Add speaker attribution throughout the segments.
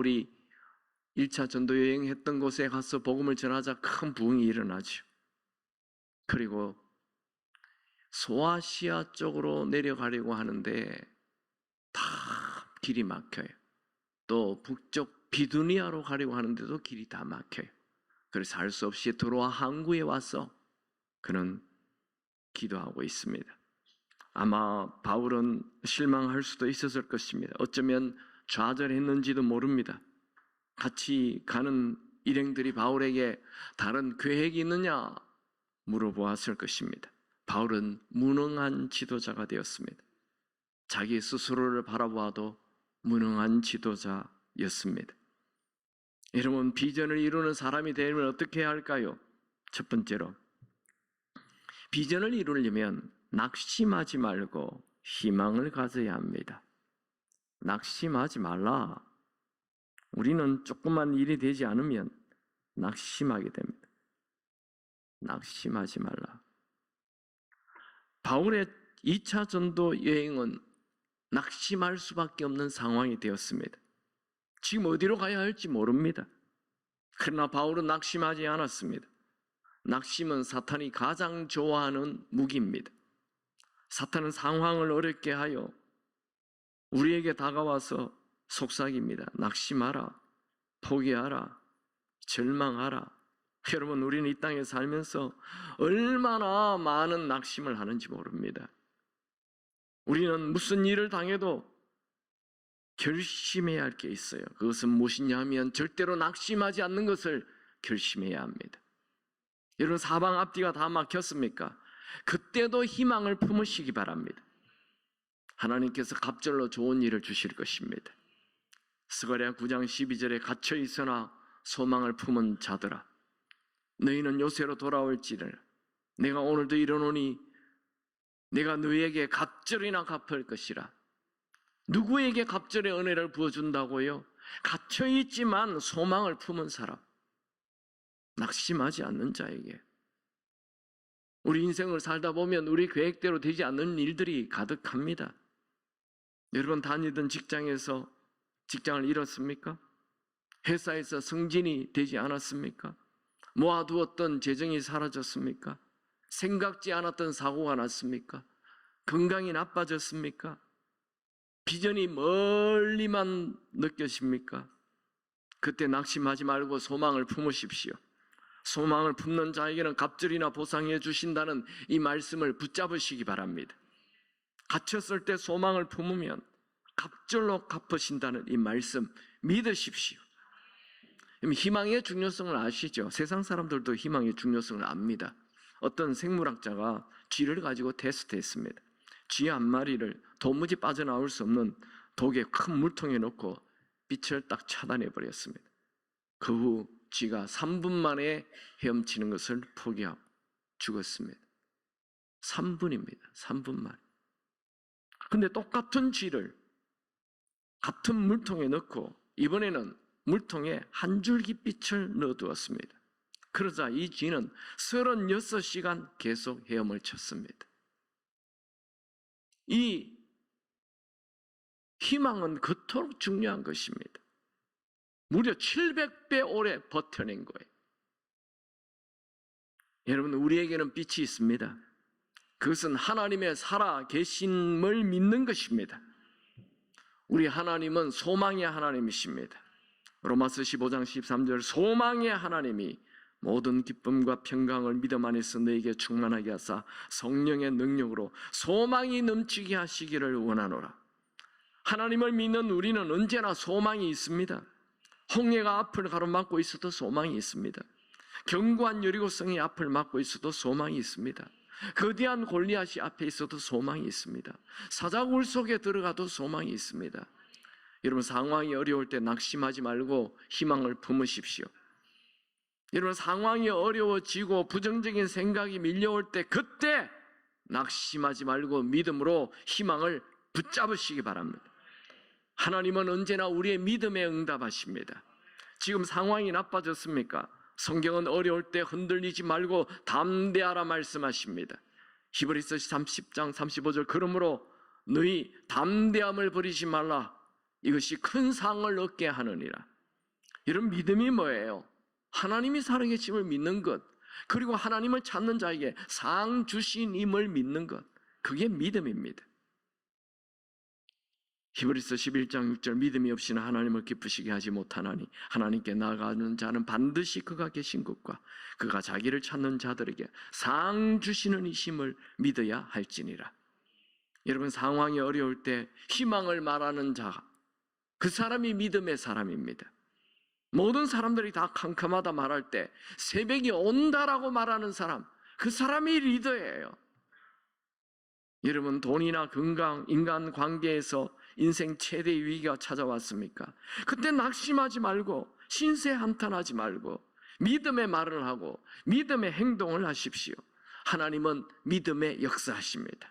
Speaker 1: 우리 1차 전도 여행했던 곳에 가서 복음을 전하자 큰 부흥이 일어나죠. 그리고 소아시아 쪽으로 내려가려고 하는데 다 길이 막혀요. 또 북쪽 비두니아로 가려고 하는데도 길이 다 막혀요. 그래서 할 수 없이 들어와 항구에 와서 그는 기도하고 있습니다. 아마 바울은 실망할 수도 있었을 것입니다. 어쩌면 좌절했는지도 모릅니다. 같이 가는 일행들이 바울에게 다른 계획이 있느냐 물어보았을 것입니다. 바울은 무능한 지도자가 되었습니다. 자기 스스로를 바라보아도 무능한 지도자였습니다. 여러분, 비전을 이루는 사람이 되려면 어떻게 해야 할까요? 첫 번째로, 비전을 이루려면 낙심하지 말고 희망을 가져야 합니다. 낙심하지 말라. 우리는 조그만 일이 되지 않으면 낙심하게 됩니다. 낙심하지 말라. 바울의 2차 전도 여행은 낙심할 수밖에 없는 상황이 되었습니다. 지금 어디로 가야 할지 모릅니다. 그러나 바울은 낙심하지 않았습니다. 낙심은 사탄이 가장 좋아하는 무기입니다. 사탄은 상황을 어렵게 하여 우리에게 다가와서 속삭입니다. 낙심하라, 포기하라, 절망하라. 여러분, 우리는 이 땅에 살면서 얼마나 많은 낙심을 하는지 모릅니다. 우리는 무슨 일을 당해도 결심해야 할 게 있어요. 그것은 무엇이냐 하면 절대로 낙심하지 않는 것을 결심해야 합니다. 여러분, 사방 앞뒤가 다 막혔습니까? 그때도 희망을 품으시기 바랍니다. 하나님께서 갑절로 좋은 일을 주실 것입니다. 스가랴 9장 12절에 갇혀 있으나 소망을 품은 자들아, 너희는 요새로 돌아올지를 내가 오늘도 이르노니 내가 너희에게 갑절이나 갚을 것이라. 누구에게 갑절의 은혜를 부어준다고요? 갇혀 있지만 소망을 품은 사람, 낙심하지 않는 자에게. 우리 인생을 살다 보면 우리 계획대로 되지 않는 일들이 가득합니다. 여러분, 다니던 직장에서 직장을 잃었습니까? 회사에서 승진이 되지 않았습니까? 모아두었던 재정이 사라졌습니까? 생각지 않았던 사고가 났습니까? 건강이 나빠졌습니까? 비전이 멀리만 느껴집니까? 그때 낙심하지 말고 소망을 품으십시오. 소망을 품는 자에게는 갑절이나 보상해 주신다는 이 말씀을 붙잡으시기 바랍니다. 갇혔을 때 소망을 품으면 갑절로 갚으신다는 이 말씀 믿으십시오. 희망의 중요성을 아시죠? 세상 사람들도 희망의 중요성을 압니다. 어떤 생물학자가 쥐를 가지고 테스트했습니다. 쥐 한 마리를 도무지 빠져나올 수 없는 독에 큰 물통에 넣고 빛을 딱 차단해 버렸습니다. 그 후 쥐가 3분 만에 헤엄치는 것을 포기하고 죽었습니다. 3분입니다. 3분 만에. 근데 똑같은 쥐를 같은 물통에 넣고 이번에는 물통에 한 줄기 빛을 넣어두었습니다. 그러자 이 쥐는 36시간 계속 헤엄을 쳤습니다. 이 희망은 그토록 중요한 것입니다. 무려 700배 오래 버텨낸 거예요. 여러분, 우리에게는 빛이 있습니다. 그것은 하나님의 살아 계심을 믿는 것입니다. 우리 하나님은 소망의 하나님이십니다. 로마서 15장 13절, 소망의 하나님이 모든 기쁨과 평강을 믿음 안에서 너에게 충만하게 하사 성령의 능력으로 소망이 넘치게 하시기를 원하노라. 하나님을 믿는 우리는 언제나 소망이 있습니다. 홍해가 앞을 가로막고 있어도 소망이 있습니다. 견고한 여리고성이 앞을 막고 있어도 소망이 있습니다. 거대한 골리앗이 앞에 있어도 소망이 있습니다. 사자굴 속에 들어가도 소망이 있습니다. 여러분, 상황이 어려울 때 낙심하지 말고 희망을 품으십시오. 여러분, 상황이 어려워지고 부정적인 생각이 밀려올 때 그때 낙심하지 말고 믿음으로 희망을 붙잡으시기 바랍니다. 하나님은 언제나 우리의 믿음에 응답하십니다. 지금 상황이 나빠졌습니까? 성경은 어려울 때 흔들리지 말고 담대하라 말씀하십니다. 히브리서 30장 35절, 그러므로 너희 담대함을 버리지 말라. 이것이 큰 상을 얻게 하느니라. 이런 믿음이 뭐예요? 하나님이 살아계심을 믿는 것, 그리고 하나님을 찾는 자에게 상 주신임을 믿는 것, 그게 믿음입니다. 히브리서 11장 6절 믿음이 없이는 하나님을 기쁘시게 하지 못하나니 하나님께 나아가는 자는 반드시 그가 계신 것과 그가 자기를 찾는 자들에게 상 주시는 이심을 믿어야 할지니라. 여러분, 상황이 어려울 때 희망을 말하는 자, 그 사람이 믿음의 사람입니다. 모든 사람들이 다 캄캄하다 말할 때 새벽이 온다라고 말하는 사람, 그 사람이 리더예요. 여러분, 돈이나 건강, 인간관계에서 인생 최대의 위기가 찾아왔습니까? 그때 낙심하지 말고 신세 한탄하지 말고 믿음의 말을 하고 믿음의 행동을 하십시오. 하나님은 믿음의 역사하십니다.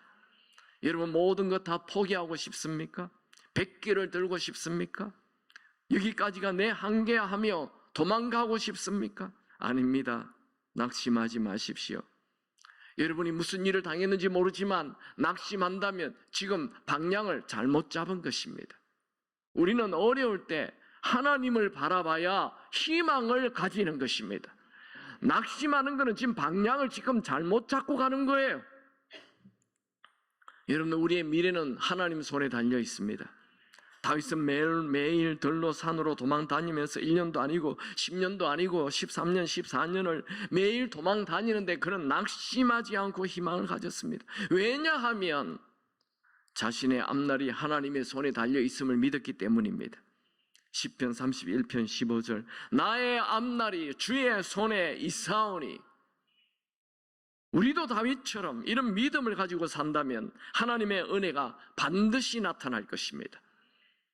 Speaker 1: 여러분, 모든 것 다 포기하고 싶습니까? 백기를 들고 싶습니까? 여기까지가 내 한계야 하며 도망가고 싶습니까? 아닙니다. 낙심하지 마십시오. 여러분이 무슨 일을 당했는지 모르지만 낙심한다면 지금 방향을 잘못 잡은 것입니다. 우리는 어려울 때 하나님을 바라봐야 희망을 가지는 것입니다. 낙심하는 것은 지금 방향을 지금 잘못 잡고 가는 거예요. 여러분, 우리의 미래는 하나님 손에 달려 있습니다. 다윗은 매일매일 들로 산으로 도망 다니면서 1년도 아니고 10년도 아니고 13년, 14년을 매일 도망 다니는데 그는 낙심하지 않고 희망을 가졌습니다. 왜냐하면 자신의 앞날이 하나님의 손에 달려 있음을 믿었기 때문입니다. 시편 31편 15절, 나의 앞날이 주의 손에 있사오니. 우리도 다윗처럼 이런 믿음을 가지고 산다면 하나님의 은혜가 반드시 나타날 것입니다.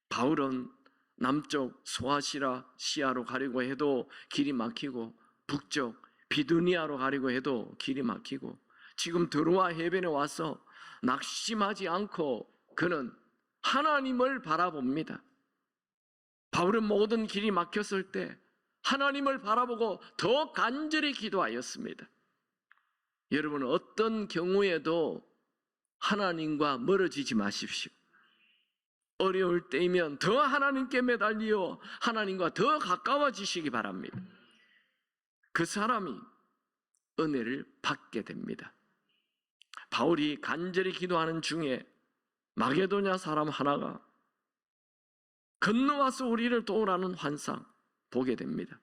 Speaker 1: 바울은 남쪽 소아시라 시아로 가려고 해도 길이 막히고 북쪽 비두니아로 가려고 해도 길이 막히고 지금 드로아 해변에 와서 낙심하지 않고 그는 하나님을 바라봅니다. 바울은 모든 길이 막혔을 때 하나님을 바라보고 더 간절히 기도하였습니다. 여러분, 어떤 경우에도 하나님과 멀어지지 마십시오. 어려울 때이면 더 하나님께 매달려 하나님과 더 가까워지시기 바랍니다. 그 사람이 은혜를 받게 됩니다. 바울이 간절히 기도하는 중에 마게도냐 사람 하나가 건너와서 우리를 도우라는 환상 보게 됩니다.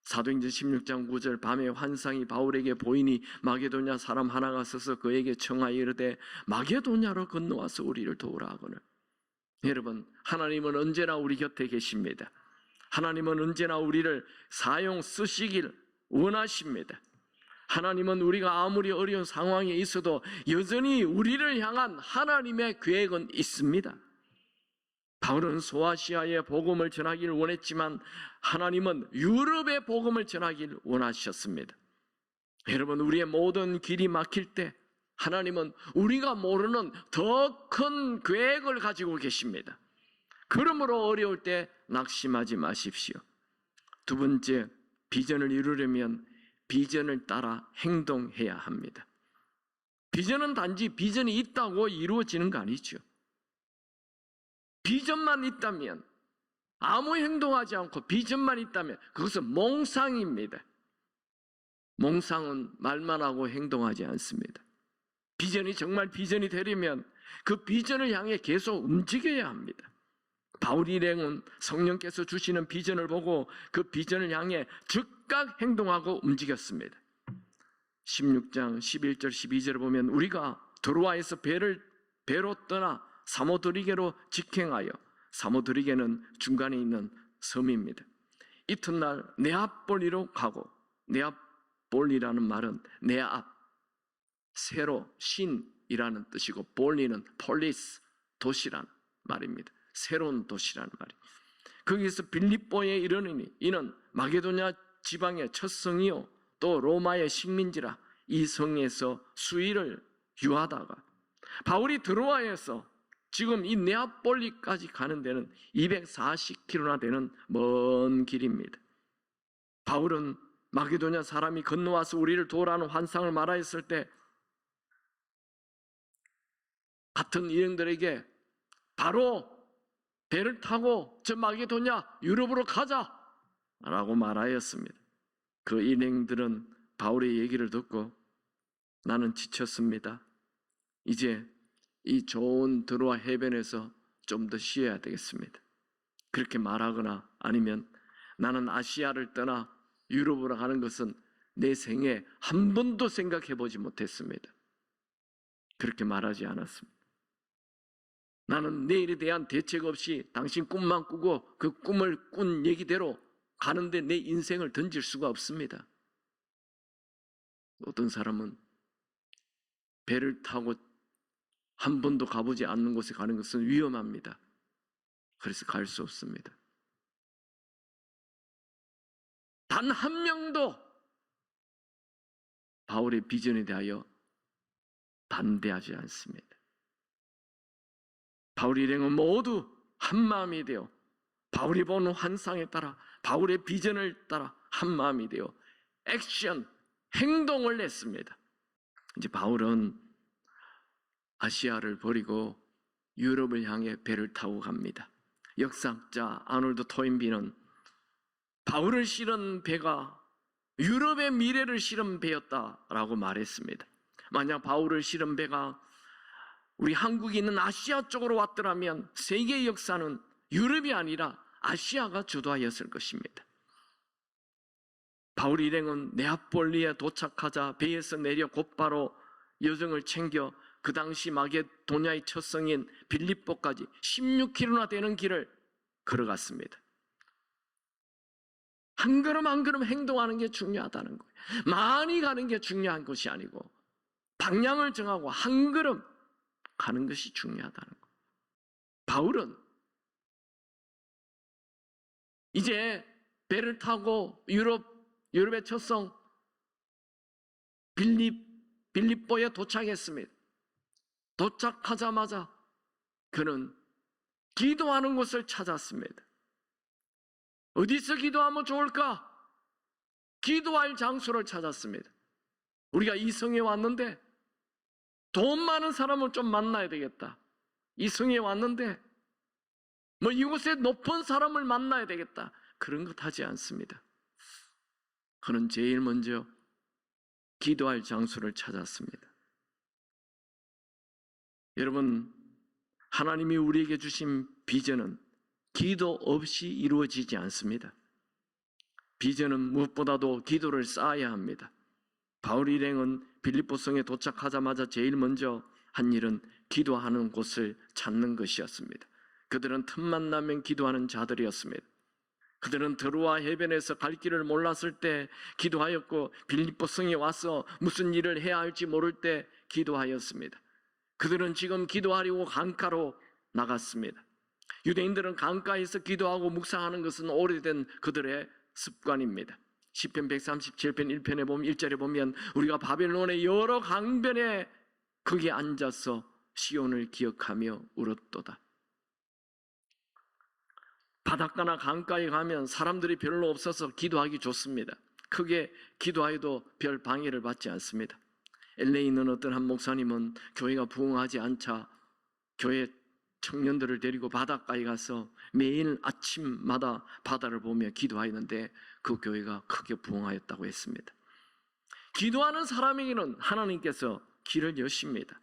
Speaker 1: 사도행전 16장 9절, 밤에 환상이 바울에게 보이니 마게도냐 사람 하나가 서서 그에게 청하여 이르되 마게도냐로 건너와서 우리를 도우라 하거늘. 여러분, 하나님은 언제나 우리 곁에 계십니다. 하나님은 언제나 우리를 사용 쓰시길 원하십니다. 하나님은 우리가 아무리 어려운 상황에 있어도 여전히 우리를 향한 하나님의 계획은 있습니다. 바울은 소아시아의 복음을 전하기를 원했지만 하나님은 유럽의 복음을 전하기를 원하셨습니다. 여러분, 우리의 모든 길이 막힐 때 하나님은 우리가 모르는 더 큰 계획을 가지고 계십니다. 그러므로 어려울 때 낙심하지 마십시오. 두 번째, 비전을 이루려면 비전을 따라 행동해야 합니다. 비전은 단지 비전이 있다고 이루어지는 거 아니죠. 비전만 있다면, 아무 행동하지 않고 비전만 있다면 그것은 몽상입니다. 몽상은 말만 하고 행동하지 않습니다. 비전이 정말 비전이 되려면 그 비전을 향해 계속 움직여야 합니다. 바울 일행은 성령께서 주시는 비전을 보고 그 비전을 향해 즉각 행동하고 움직였습니다. 16장 11절 12절을 보면 우리가 드로아에서 배로 떠나 사모드리게로 직행하여, 사모드리게는 중간에 있는 섬입니다. 이튿날 네아폴리로 가고, 네아폴리라는 말은 네압, 새로, 신이라는 뜻이고 볼리는 폴리스, 도시라는 말입니다. 새로운 도시라는 말이. 거기서 빌립보에 이르느니 이는 마게도냐 지방의 첫 성이요 또 로마의 식민지라 이 성에서 수일을 유하다가 바울이 드로아에서 지금 이 네아폴리까지 가는 데는 240km나 되는 먼 길입니다. 바울은 마게도냐 사람이 건너와서 우리를 도우라는 환상을 말하였을 때 같은 일행들에게 바로 배를 타고 저 마게도냐 유럽으로 가자 라고 말하였습니다. 그 일행들은 바울의 얘기를 듣고 나는 지쳤습니다. 이제 이 좋은 드로아 해변에서 좀 더 쉬어야 되겠습니다. 그렇게 말하거나 아니면 나는 아시아를 떠나 유럽으로 가는 것은 내 생에 한 번도 생각해 보지 못했습니다. 그렇게 말하지 않았습니다. 나는 내일에 대한 대책 없이 당신 꿈만 꾸고 그 꿈을 꾼 얘기대로 가는데 내 인생을 던질 수가 없습니다. 어떤 사람은 배를 타고 한 번도 가보지 않는 곳에 가는 것은 위험합니다. 그래서 갈 수 없습니다. 단 한 명도 바울의 비전에 대하여 반대하지 않습니다. 바울 일행은 모두 한 마음이 되어 바울이 보는 환상에 따라 바울의 비전을 따라 한 마음이 되어 액션, 행동을 냈습니다. 이제 바울은 아시아를 버리고 유럽을 향해 배를 타고 갑니다. 역사학자 아놀드 토인비는 바울을 실은 배가 유럽의 미래를 실은 배였다라고 말했습니다. 만약 바울을 실은 배가 우리 한국에 있는 아시아 쪽으로 왔더라면 세계의 역사는 유럽이 아니라 아시아가 주도하였을 것입니다. 바울 일행은 네아폴리에 도착하자 배에서 내려 곧바로 여정을 챙겨 그 당시 마게도냐의 첫 성인 빌립보까지 16km나 되는 길을 걸어갔습니다. 한 걸음 한 걸음 행동하는 게 중요하다는 거예요. 많이 가는 게 중요한 것이 아니고 방향을 정하고 한 걸음 가는 것이 중요하다는 거예요. 바울은 이제 배를 타고 유럽의 첫 성 빌립보에 도착했습니다. 도착하자마자 그는 기도하는 곳을 찾았습니다. 어디서 기도하면 좋을까? 기도할 장소를 찾았습니다. 우리가 이 성에 왔는데 돈 많은 사람을 좀 만나야 되겠다. 이 성에 왔는데 이곳에 높은 사람을 만나야 되겠다. 그런 것 하지 않습니다. 그는 제일 먼저 기도할 장소를 찾았습니다. 여러분, 하나님이 우리에게 주신 비전은 기도 없이 이루어지지 않습니다. 비전은 무엇보다도 기도를 쌓아야 합니다. 바울 일행은 빌립보성에 도착하자마자 제일 먼저 한 일은 기도하는 곳을 찾는 것이었습니다. 그들은 틈만 나면 기도하는 자들이었습니다. 그들은 드로아 해변에서 갈 길을 몰랐을 때 기도하였고 빌립보성에 와서 무슨 일을 해야 할지 모를 때 기도하였습니다. 그들은 지금 기도하려고 강가로 나갔습니다. 유대인들은 강가에서 기도하고 묵상하는 것은 오래된 그들의 습관입니다. 시편 137편 1편에 보면 1절에 보면 우리가 바벨론의 여러 강변에 거기에 앉아서 시온을 기억하며 울었도다. 바닷가나 강가에 가면 사람들이 별로 없어서 기도하기 좋습니다. 크게 기도해도 별 방해를 받지 않습니다. LA에 있는 어떤 한 목사님은 교회가 부흥하지 않자 교회 청년들을 데리고 바닷가에 가서 매일 아침마다 바다를 보며 기도하였는데 그 교회가 크게 부흥하였다고 했습니다. 기도하는 사람에게는 하나님께서 길을 여십니다.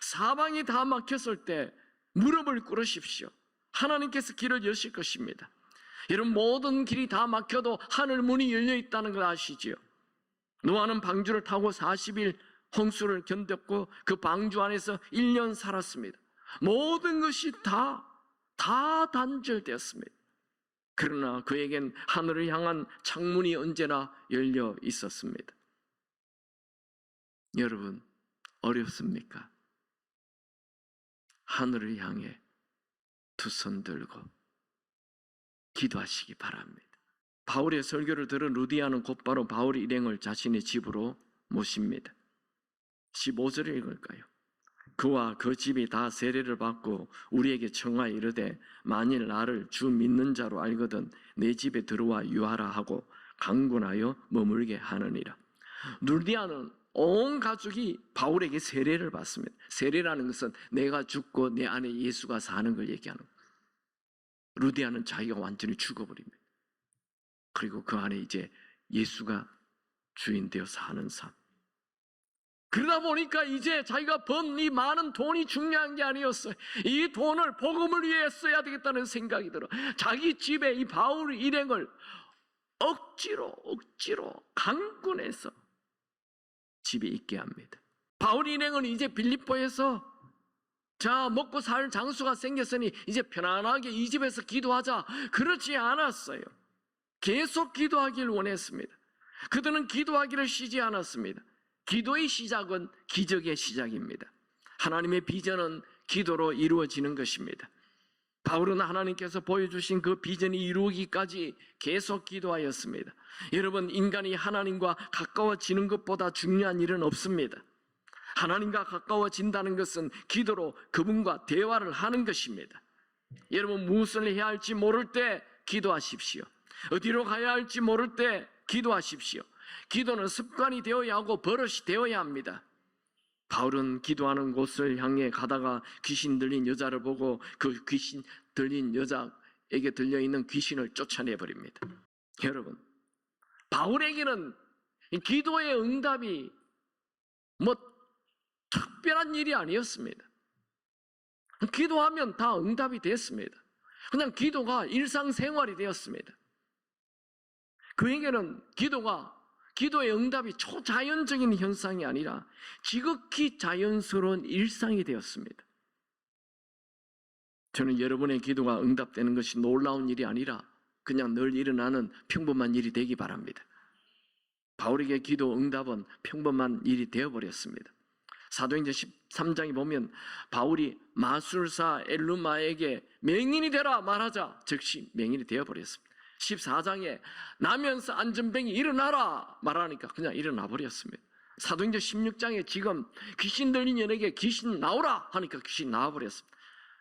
Speaker 1: 사방이 다 막혔을 때 무릎을 꿇으십시오. 하나님께서 길을 여실 것입니다. 여러분, 모든 길이 다 막혀도 하늘 문이 열려 있다는 걸 아시지요? 노아는 방주를 타고 40일 홍수를 견뎠고 그 방주 안에서 1년 살았습니다. 모든 것이 다 단절되었습니다. 그러나 그에겐 하늘을 향한 창문이 언제나 열려 있었습니다. 여러분, 어렵습니까? 하늘을 향해 두 손 들고 기도하시기 바랍니다. 바울의 설교를 들은 루디아는 곧바로 바울 일행을 자신의 집으로 모십니다. 15절을 읽을까요? 그와 그 집이 다 세례를 받고 우리에게 청하여 이르되 만일 나를 주 믿는 자로 알거든 내 집에 들어와 유하라 하고 강권하여 머물게 하느니라. 루디아는 온 가족이 바울에게 세례를 받습니다. 세례라는 것은 내가 죽고 내 안에 예수가 사는 걸 얘기하는 거예요. 루디아는 자기가 완전히 죽어버립니다. 그리고 그 안에 이제 예수가 주인 되어 사는 삶. 그러다 보니까 이제 자기가 번 이 많은 돈이 중요한 게 아니었어요. 이 돈을 복음을 위해 써야 되겠다는 생각이 들어 자기 집에 이 바울 일행을 억지로 강권해서 집에 있게 합니다. 바울 일행은 이제 빌립보에서 자, 먹고 살 장수가 생겼으니 이제 편안하게 이 집에서 기도하자. 그렇지 않았어요. 계속 기도하길 원했습니다. 그들은 기도하기를 쉬지 않았습니다. 기도의 시작은 기적의 시작입니다. 하나님의 비전은 기도로 이루어지는 것입니다. 바울은 하나님께서 보여주신 그 비전이 이루어지기까지 계속 기도하였습니다. 여러분, 인간이 하나님과 가까워지는 것보다 중요한 일은 없습니다. 하나님과 가까워진다는 것은 기도로 그분과 대화를 하는 것입니다. 여러분, 무엇을 해야 할지 모를 때 기도하십시오. 어디로 가야 할지 모를 때 기도하십시오. 기도는 습관이 되어야 하고 버릇이 되어야 합니다. 바울은 기도하는 곳을 향해 가다가 귀신 들린 여자를 보고 그 귀신 들린 여자에게 들려있는 귀신을 쫓아내버립니다. 여러분, 바울에게는 기도의 응답이 특별한 일이 아니었습니다. 기도하면 다 응답이 됐습니다. 그냥 기도가 일상생활이 되었습니다. 그에게는 기도의 응답이 초자연적인 현상이 아니라 지극히 자연스러운 일상이 되었습니다. 저는 여러분의 기도가 응답되는 것이 놀라운 일이 아니라 그냥 늘 일어나는 평범한 일이 되기 바랍니다. 바울에게 기도 응답은 평범한 일이 되어버렸습니다. 사도행전 13장에 보면 바울이 마술사 엘루마에게 맹인이 되라 말하자 즉시 맹인이 되어버렸습니다. 14장에 나면서 안전병이 일어나라 말하니까 그냥 일어나 버렸습니다. 사도행전 16장에 지금 귀신 들린 여인에게 귀신 나오라 하니까 귀신 나와버렸습니다.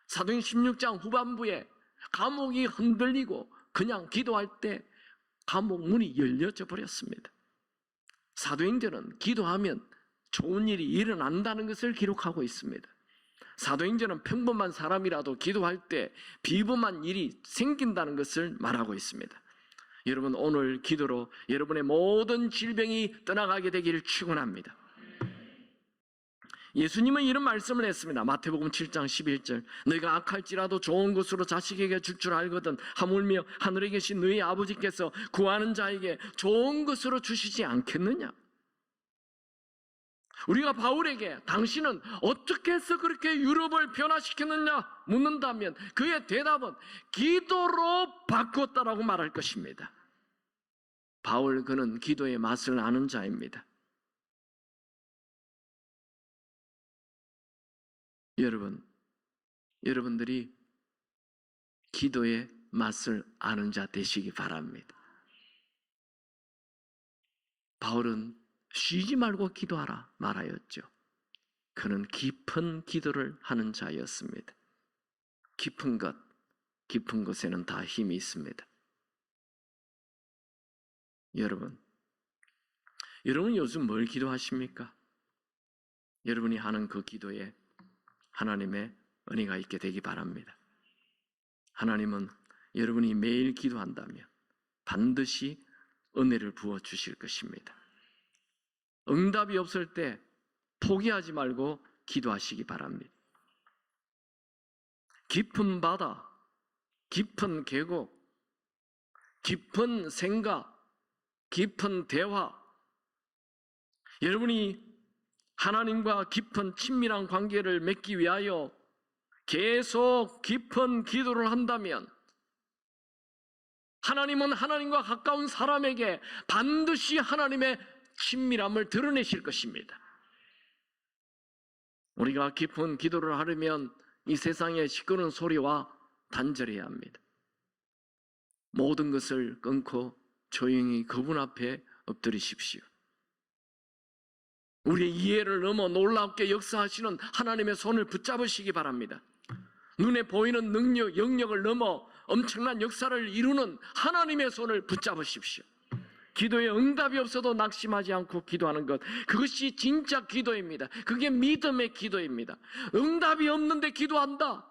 Speaker 1: 사도행전 16장 후반부에 감옥이 흔들리고 그냥 기도할 때 감옥 문이 열려져 버렸습니다. 사도행전은 기도하면 좋은 일이 일어난다는 것을 기록하고 있습니다. 사도행전은 평범한 사람이라도 기도할 때 비범한 일이 생긴다는 것을 말하고 있습니다. 여러분, 오늘 기도로 여러분의 모든 질병이 떠나가게 되기를 축원합니다. 예수님은 이런 말씀을 했습니다. 마태복음 7장 11절 너희가 악할지라도 좋은 것으로 자식에게 줄 줄 알거든 하물며 하늘에 계신 너희 아버지께서 구하는 자에게 좋은 것으로 주시지 않겠느냐. 우리가 바울에게 당신은 어떻게 해서 그렇게 유럽을 변화시켰느냐 묻는다면 그의 대답은 기도로 바꿨다라고 말할 것입니다. 바울 그는 기도의 맛을 아는 자입니다. 여러분들이 기도의 맛을 아는 자 되시기 바랍니다. 바울은 쉬지 말고 기도하라 말하였죠. 그는 깊은 기도를 하는 자였습니다. 깊은 곳에는 다 힘이 있습니다. 여러분 요즘 뭘 기도하십니까? 여러분이 하는 그 기도에 하나님의 은혜가 있게 되기 바랍니다. 하나님은 여러분이 매일 기도한다면 반드시 은혜를 부어주실 것입니다. 응답이 없을 때 포기하지 말고 기도하시기 바랍니다. 깊은 바다, 깊은 계곡, 깊은 생각, 깊은 대화, 여러분이 하나님과 깊은 친밀한 관계를 맺기 위하여 계속 깊은 기도를 한다면 하나님은 하나님과 가까운 사람에게 반드시 하나님의 친밀함을 드러내실 것입니다. 우리가 깊은 기도를 하려면 이 세상의 시끄러운 소리와 단절해야 합니다. 모든 것을 끊고 조용히 그분 앞에 엎드리십시오. 우리의 이해를 넘어 놀랍게 역사하시는 하나님의 손을 붙잡으시기 바랍니다. 눈에 보이는 능력, 영역을 넘어 엄청난 역사를 이루는 하나님의 손을 붙잡으십시오. 기도에 응답이 없어도 낙심하지 않고 기도하는 것, 그것이 진짜 기도입니다. 그게 믿음의 기도입니다. 응답이 없는데 기도한다,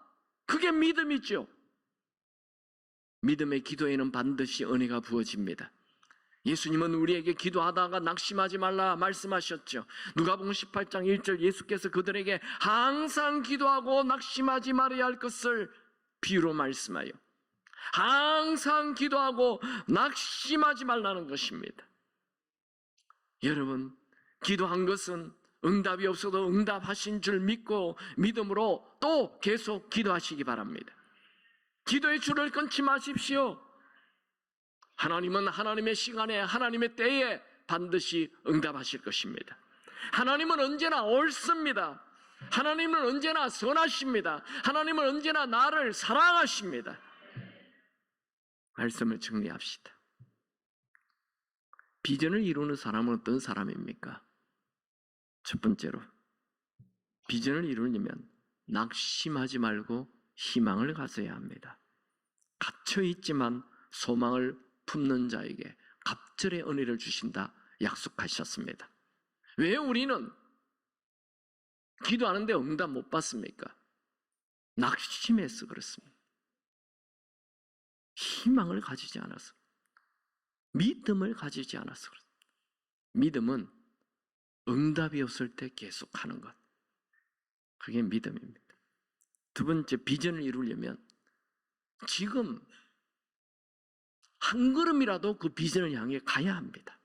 Speaker 1: 그게 믿음이죠. 믿음의 기도에는 반드시 은혜가 부어집니다. 예수님은 우리에게 기도하다가 낙심하지 말라 말씀하셨죠. 누가복음 18장 1절 예수께서 그들에게 항상 기도하고 낙심하지 말아야 할 것을 비유로 말씀하여 항상 기도하고 낙심하지 말라는 것입니다. 여러분, 기도한 것은 응답이 없어도 응답하신 줄 믿고 믿음으로 또 계속 기도하시기 바랍니다. 기도의 줄을 끊지 마십시오. 하나님은 하나님의 시간에 하나님의 때에 반드시 응답하실 것입니다. 하나님은 언제나 옳습니다. 하나님은 언제나 선하십니다. 하나님은 언제나 나를 사랑하십니다. 말씀을 정리합시다. 비전을 이루는 사람은 어떤 사람입니까? 첫 번째로, 비전을 이루려면 낙심하지 말고 희망을 가져야 합니다. 갇혀있지만 소망을 품는 자에게 갑절의 은혜를 주신다 약속하셨습니다. 왜 우리는 기도하는데 응답 못 받습니까? 낙심해서 그렇습니다. 희망을 가지지 않아서, 믿음을 가지지 않아서 그렇습니다. 믿음은 응답이 없을 때 계속하는 것, 그게 믿음입니다. 두 번째, 비전을 이루려면 지금 한 걸음이라도 그 비전을 향해 가야 합니다.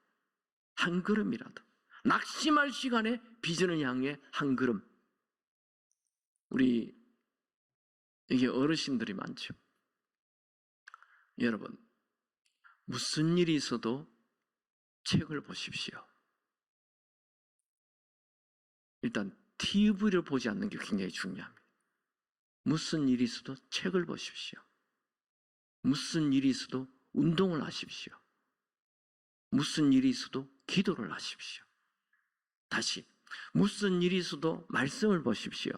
Speaker 1: 한 걸음이라도. 낙심할 시간에 비전을 향해 한 걸음. 우리 이게 어르신들이 많죠. 여러분, 무슨 일이 있어도 책을 보십시오. 일단 TV를 보지 않는 게 굉장히 중요합니다. 무슨 일이 있어도 책을 보십시오. 무슨 일이 있어도 운동을 하십시오. 무슨 일이 있어도 기도를 하십시오. 다시, 무슨 일이 있어도 말씀을 보십시오.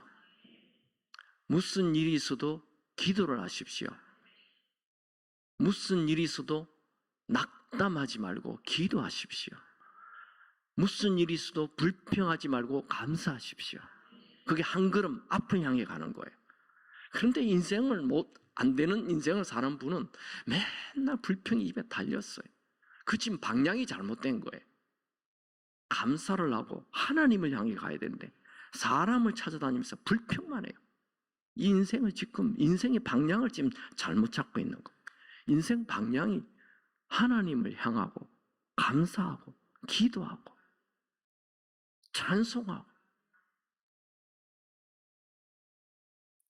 Speaker 1: 무슨 일이 있어도 기도를 하십시오. 무슨 일이 있어도 낙담하지 말고 기도하십시오. 무슨 일이 있어도 불평하지 말고 감사하십시오. 그게 한 걸음 앞을 향해 가는 거예요. 그런데 인생을 안 되는 인생을 사는 분은 맨날 불평이 입에 달렸어요. 그 지금 방향이 잘못된 거예요. 감사를 하고 하나님을 향해 가야 되는데 사람을 찾아다니면서 불평만 해요. 인생을 지금 인생의 방향을 지금 잘못 잡고 있는 거예요. 인생 방향이 하나님을 향하고 감사하고 기도하고 찬송하고.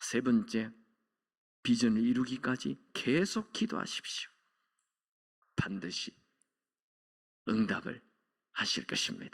Speaker 1: 세 번째, 비전을 이루기까지 계속 기도하십시오. 반드시 응답을 하실 것입니다.